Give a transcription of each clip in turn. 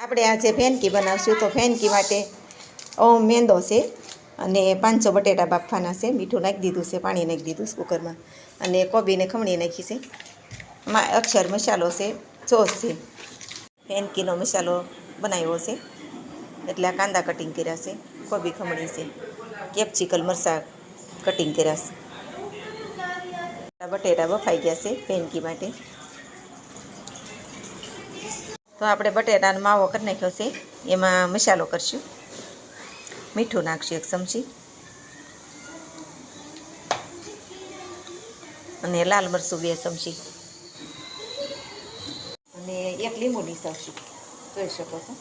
આપણે આજે ફેનકી બનાવશું તો ફેનકી માટે મેંદો છે અને 500 બટેટા બાફવાના છે. મીઠું નાખી દીધું છે, પાણી નાખી દીધું છે કુકરમાં અને કોબીને ખમણી નાખી છે. અક્ષર મસાલો છે, સોસ છે. ફેનકીનો મસાલો બનાવ્યો છે એટલે આ કાંદા કટિંગ કર્યા છે, કોબી ખમણી છે, કેપ્સિકમ મરચાં કટિંગ કર્યા છે. બટેટા બફાઈ ગયા છે ફેનકી માટે. તો આપણે બટેટાનો માવો કરી નાખ્યો છે. એમાં મસાલો કરશું. મીઠું નાખશું 1 ચમચી અને લાલ મરચું 2 ચમચી અને 1 લીંબુ નીચોવશું. જોઈ શકો છો.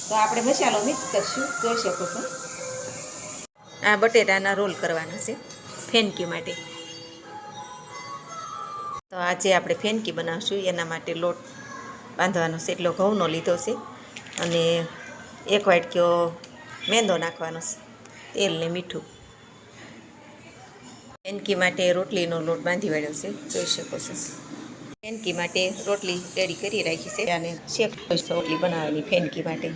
તો આપણે મસાલો મિક્સ કરશું. જોઈ શકો છો. આ બટેટાના રોલ કરવાના છે ફેનકી માટે. તો આજે આપણે ફેનકી બનાવશું એના માટે લોટ બાંધવાનો છે. એટલો ઘઉંનો લીધો છે અને 1 વાટકીઓ મેંદો નાખવાનો છે, તેલ ને મીઠું. ફેનકી માટે રોટલીનો લોટ બાંધી વાળ્યો છે. જોઈ શકો છો. ફેનકી માટે રોટલી રેડી કરી રાખી છે અને શેક રોટલી બનાવવાની ફેનકી માટે.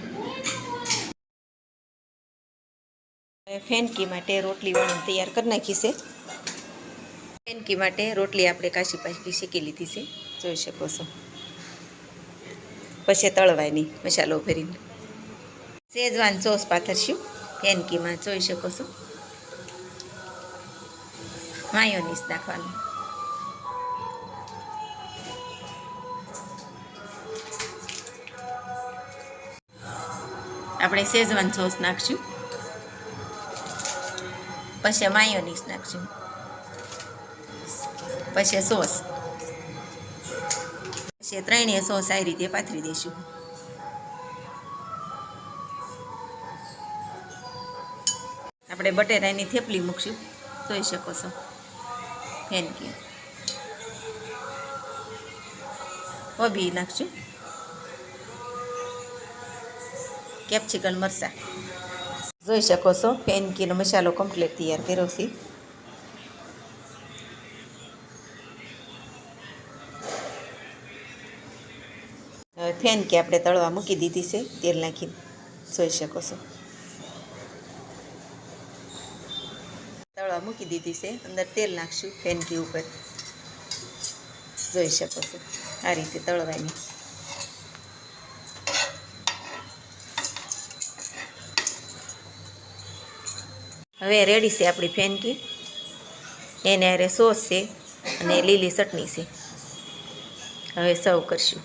ફેનકી માટે રોટલી વણન તૈયાર કરી નાખી છે. ફેનકી માટે રોટલી આપણે કાશી પાછી શેકી લીધી છે. જોઈ શકો છો. પછી તળવાની મસાલો ભરીને શેઝવાન સોસ પાથરશું ફેનકીમાં. જોઈ શકો છો. માયોનીઝ નાખવાનું. આપણે શેઝવાન સોસ નાખશું, પછી માયોનીઝ નાખશું, પછી સોસ, પછી 3 સોસ આ રીતે પાથરી દઈશું. આપણે બટેટાની થેપલી મૂકશું. જોઈ શકો છો. ફેનકી કોબી નાખશું, કેપ્સિકમ મરચાં. જોઈ શકો છો. ફેનકીનો મસાલો કમ્પ્લીટ તૈયાર કર્યો છે. હવે ફેનકી આપણે તળવા મૂકી દીધી છે તેલ નાખીને. જોઈ શકો છો. તળવા મૂકી દીધી છે. અંદર તેલ નાખશું ફેનકી ઉપર. જોઈ શકો છો. આ રીતે તળવાની. હવે રેડી છે આપણી ફેનકી. એને અરે સોસ છે અને લીલી ચટણી છે. હવે સર્વ કરશું.